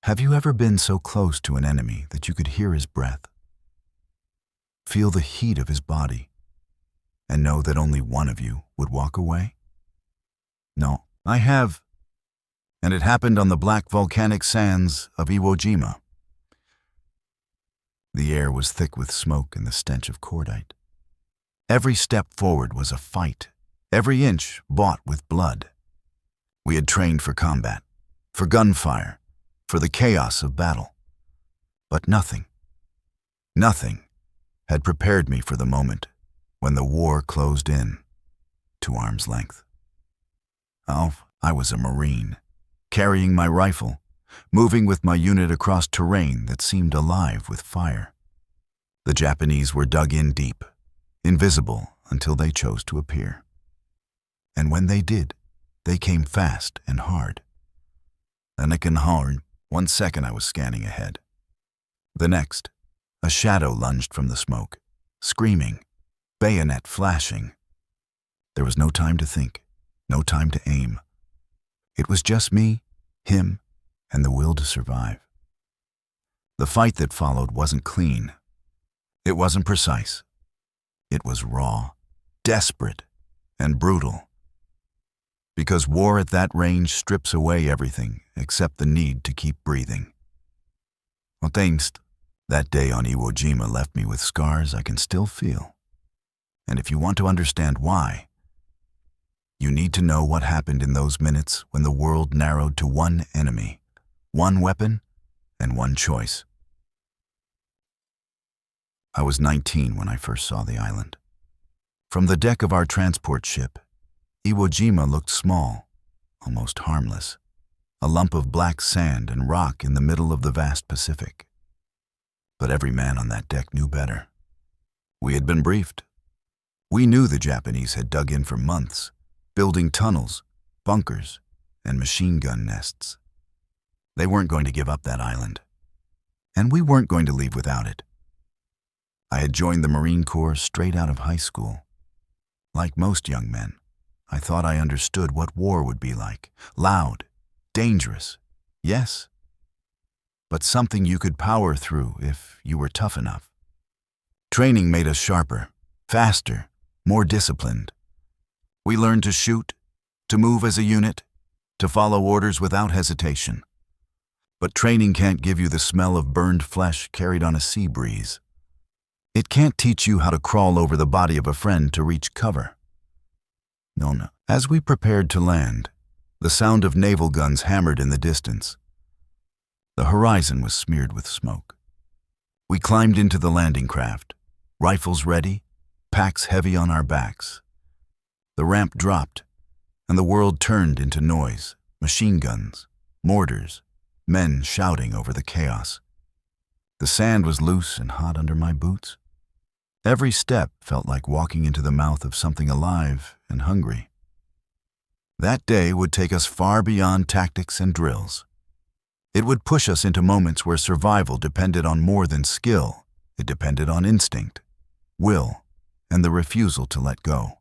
Have you ever been so close to an enemy that you could hear his breath, feel the heat of his body, and know that only one of you would walk away? No, I have, and it happened on the black volcanic sands of Iwo Jima. The air was thick with smoke and the stench of cordite. Every step forward was a fight, every inch bought with blood. We had trained for combat, for gunfire, for the chaos of battle. But nothing had prepared me for the moment when the war closed in to arm's length. Oh, I was a Marine, carrying my rifle, moving with my unit across terrain that seemed alive with fire. The Japanese were dug in deep, invisible until they chose to appear. And when they did, they came fast and hard. One second I was scanning ahead. The next, a shadow lunged from the smoke, screaming, bayonet flashing. There was no time to think, no time to aim. It was just me, him, and the will to survive. The fight that followed wasn't clean. It wasn't precise. It was raw, desperate, and brutal. Because war at that range strips away everything except the need to keep breathing. That day on Iwo Jima left me with scars I can still feel. And if you want to understand why, you need to know what happened in those minutes when the world narrowed to one enemy, one weapon, and one choice. I was 19 when I first saw the island. From the deck of our transport ship, Iwo Jima looked small, almost harmless, a lump of black sand and rock in the middle of the vast Pacific. But every man on that deck knew better. We had been briefed. We knew the Japanese had dug in for months, building tunnels, bunkers, and machine gun nests. They weren't going to give up that island, and we weren't going to leave without it. I had joined the Marine Corps straight out of high school. Like most young men, I thought I understood what war would be like. Loud, dangerous, yes, but something you could power through if you were tough enough. Training made us sharper, faster, more disciplined. We learned to shoot, to move as a unit, to follow orders without hesitation. But training can't give you the smell of burned flesh carried on a sea breeze. It can't teach you how to crawl over the body of a friend to reach cover. No. As we prepared to land, the sound of naval guns hammered in the distance. The horizon was smeared with smoke. We climbed into the landing craft, rifles ready, packs heavy on our backs. The ramp dropped, and the world turned into noise, machine guns, mortars, men shouting over the chaos. The sand was loose and hot under my boots. Every step felt like walking into the mouth of something alive and hungry. That day would take us far beyond tactics and drills. It would push us into moments where survival depended on more than skill. It depended on instinct, will, and the refusal to let go.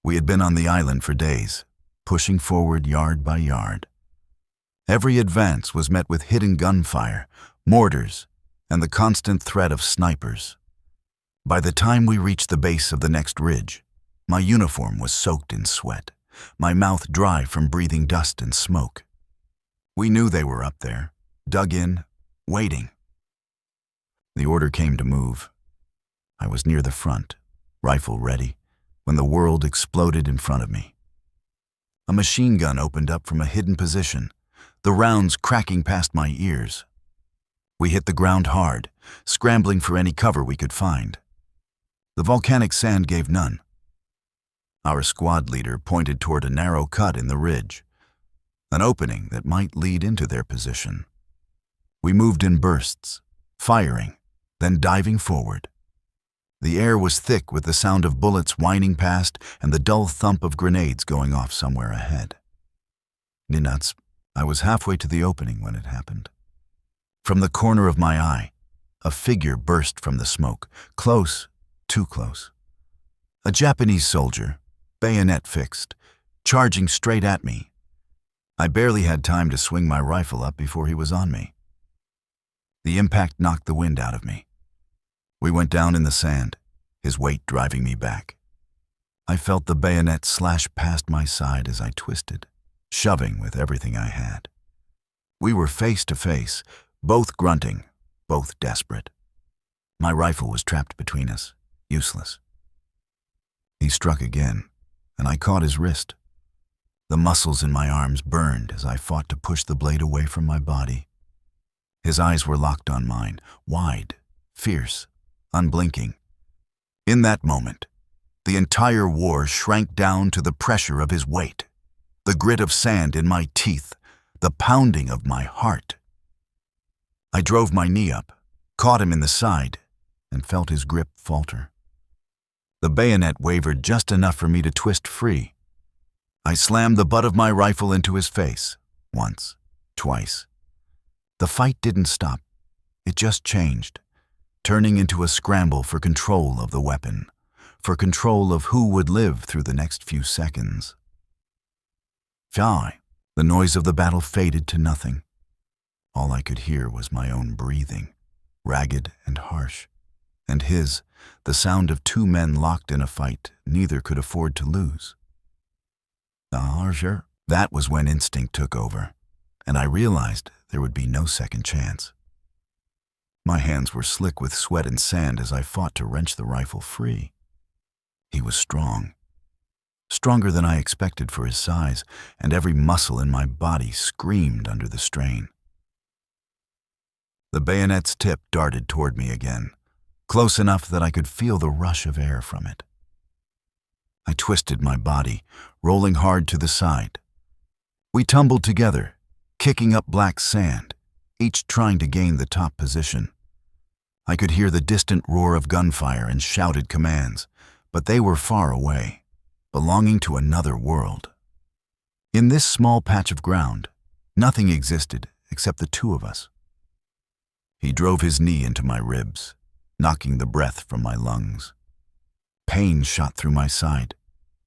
We had been on the island for days, pushing forward yard by yard. Every advance was met with hidden gunfire, mortars, and the constant threat of snipers. By the time we reached the base of the next ridge, my uniform was soaked in sweat, my mouth dry from breathing dust and smoke. We knew they were up there, dug in, waiting. The order came to move. I was near the front, rifle ready, when the world exploded in front of me. A machine gun opened up from a hidden position, the rounds cracking past my ears. We hit the ground hard, scrambling for any cover we could find. The volcanic sand gave none. Our squad leader pointed toward a narrow cut in the ridge, an opening that might lead into their position. We moved in bursts, firing, then diving forward. The air was thick with the sound of bullets whining past and the dull thump of grenades going off somewhere ahead. Ninuts, I was halfway to the opening when it happened. From the corner of my eye, a figure burst from the smoke, close, too close. A Japanese soldier, bayonet fixed, charging straight at me. I barely had time to swing my rifle up before he was on me. The impact knocked the wind out of me. We went down in the sand, his weight driving me back. I felt the bayonet slash past my side as I twisted, shoving with everything I had. We were face to face, both grunting, both desperate. My rifle was trapped between us, useless. He struck again, and I caught his wrist. The muscles in my arms burned as I fought to push the blade away from my body. His eyes were locked on mine, wide, fierce, unblinking. In that moment, the entire war shrank down to the pressure of his weight, the grit of sand in my teeth, the pounding of my heart. I drove my knee up, caught him in the side, and felt his grip falter. The bayonet wavered just enough for me to twist free. I slammed the butt of my rifle into his face, once, twice. The fight didn't stop. It just changed, turning into a scramble for control of the weapon, for control of who would live through the next few seconds. The noise of the battle faded to nothing. All I could hear was my own breathing, ragged and harsh, and his, the sound of two men locked in a fight neither could afford to lose. That was when instinct took over, and I realized there would be no second chance. My hands were slick with sweat and sand as I fought to wrench the rifle free. He was strong, stronger than I expected for his size, and every muscle in my body screamed under the strain. The bayonet's tip darted toward me again, close enough that I could feel the rush of air from it. I twisted my body, rolling hard to the side. We tumbled together, kicking up black sand, each trying to gain the top position. I could hear the distant roar of gunfire and shouted commands, but they were far away, belonging to another world. In this small patch of ground, nothing existed except the two of us. He drove his knee into my ribs, knocking the breath from my lungs. Pain shot through my side,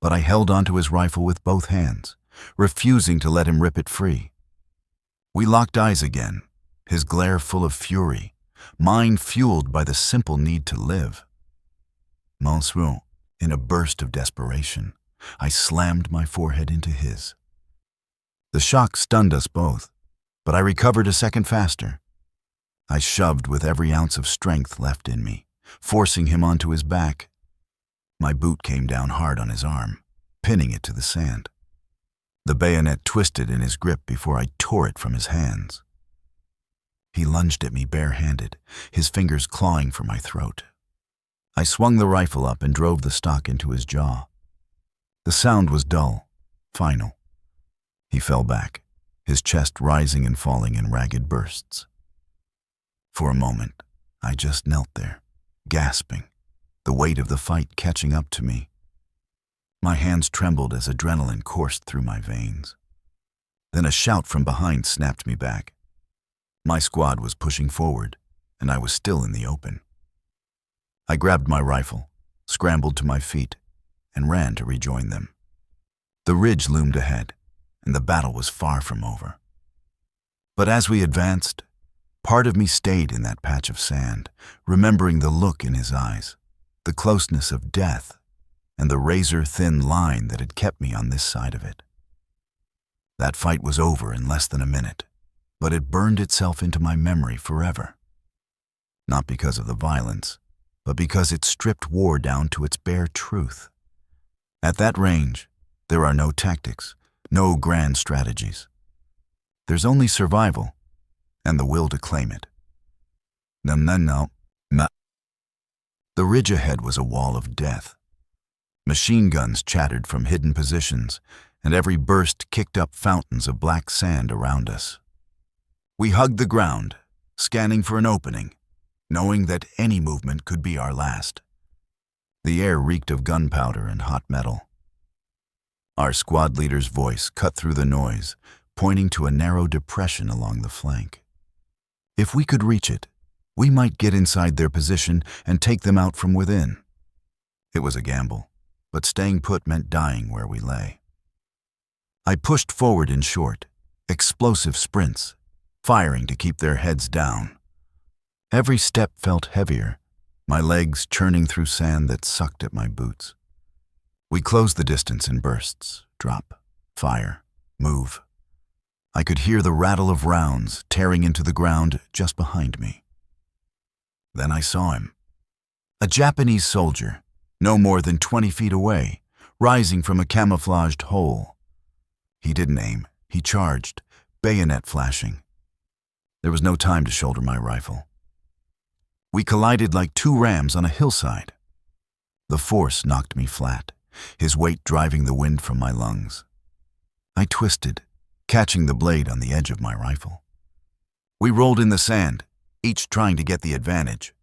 but I held onto his rifle with both hands, refusing to let him rip it free. We locked eyes again, his glare full of fury, mine fueled by the simple need to live. Monsieur, in a burst of desperation, I slammed my forehead into his. The shock stunned us both, but I recovered a second faster. I shoved with every ounce of strength left in me, forcing him onto his back. My boot came down hard on his arm, pinning it to the sand. The bayonet twisted in his grip before I tore it from his hands. He lunged at me barehanded, his fingers clawing for my throat. I swung the rifle up and drove the stock into his jaw. The sound was dull, final. He fell back, his chest rising and falling in ragged bursts. For a moment, I just knelt there, gasping, the weight of the fight catching up to me. My hands trembled as adrenaline coursed through my veins. Then a shout from behind snapped me back. My squad was pushing forward, and I was still in the open. I grabbed my rifle, scrambled to my feet, and ran to rejoin them. The ridge loomed ahead, and the battle was far from over. But as we advanced, part of me stayed in that patch of sand, remembering the look in his eyes, the closeness of death, and the razor-thin line that had kept me on this side of it. That fight was over in less than a minute, but it burned itself into my memory forever. Not because of the violence, but because it stripped war down to its bare truth. At that range, there are no tactics, no grand strategies. There's only survival, and the will to claim it. No. The ridge ahead was a wall of death. Machine guns chattered from hidden positions, and every burst kicked up fountains of black sand around us. We hugged the ground, scanning for an opening, knowing that any movement could be our last. The air reeked of gunpowder and hot metal. Our squad leader's voice cut through the noise, pointing to a narrow depression along the flank. If we could reach it, we might get inside their position and take them out from within. It was a gamble, but staying put meant dying where we lay. I pushed forward in short, explosive sprints, firing to keep their heads down. Every step felt heavier, my legs churning through sand that sucked at my boots. We closed the distance in bursts, drop, fire, move. I could hear the rattle of rounds tearing into the ground just behind me. Then I saw him. A Japanese soldier, no more than 20 feet away, rising from a camouflaged hole. He didn't aim, he charged, bayonet flashing. There was no time to shoulder my rifle. We collided like two rams on a hillside. The force knocked me flat, his weight driving the wind from my lungs. I twisted, catching the blade on the edge of my rifle. We rolled in the sand, each trying to get the advantage.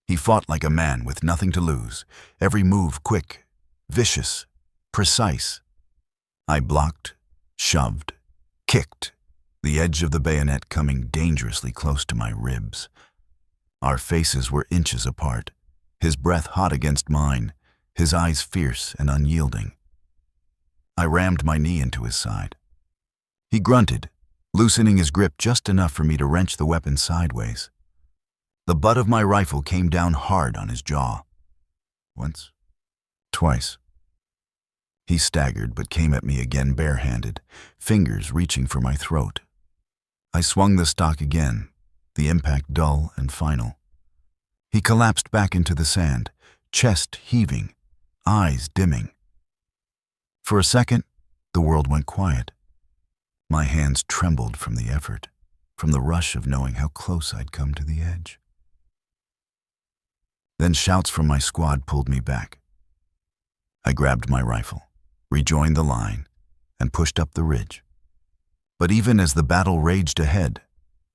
He fought like a man with nothing to lose, every move quick, vicious, precise. I blocked, shoved, kicked, the edge of the bayonet coming dangerously close to my ribs. Our faces were inches apart, his breath hot against mine, his eyes fierce and unyielding. I rammed my knee into his side. He grunted, loosening his grip just enough for me to wrench the weapon sideways. The butt of my rifle came down hard on his jaw. Once, twice. He staggered but came at me again barehanded, fingers reaching for my throat. I swung the stock again, the impact dull and final. He collapsed back into the sand, chest heaving, eyes dimming. For a second, the world went quiet. My hands trembled from the effort, from the rush of knowing how close I'd come to the edge. Then shouts from my squad pulled me back. I grabbed my rifle, rejoined the line, and pushed up the ridge. But even as the battle raged ahead,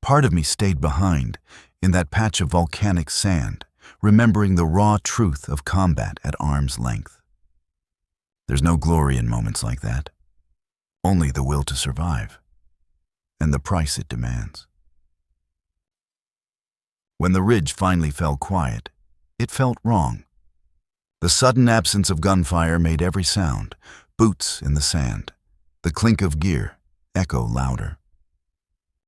part of me stayed behind in that patch of volcanic sand, remembering the raw truth of combat at arm's length. There's no glory in moments like that, only the will to survive, and the price it demands. When the ridge finally fell quiet, it felt wrong. The sudden absence of gunfire made every sound, boots in the sand, the clink of gear, echo louder.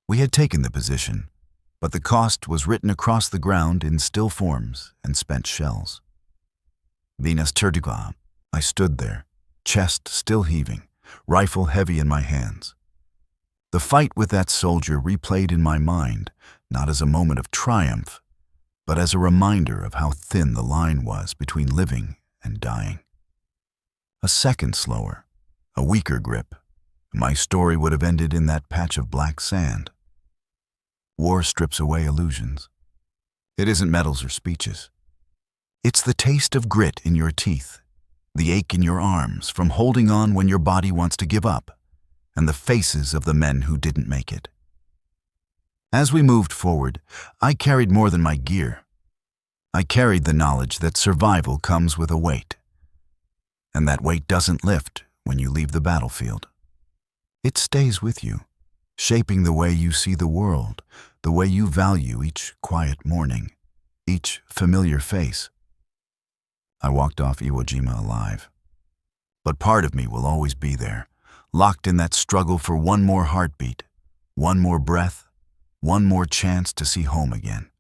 We had taken the position, but the cost was written across the ground in still forms and spent shells. Venus Terduga, I stood there, chest still heaving, rifle heavy in my hands. The fight with that soldier replayed in my mind, not as a moment of triumph, but as a reminder of how thin the line was between living and dying. A second slower, a weaker grip, my story would have ended in that patch of black sand. War strips away illusions. It isn't medals or speeches. It's the taste of grit in your teeth, the ache in your arms from holding on when your body wants to give up, and the faces of the men who didn't make it. As we moved forward, I carried more than my gear. I carried the knowledge that survival comes with a weight, and that weight doesn't lift when you leave the battlefield. It stays with you, shaping the way you see the world, the way you value each quiet morning, each familiar face. I walked off Iwo Jima alive, but part of me will always be there, locked in that struggle for one more heartbeat, one more breath, one more chance to see home again.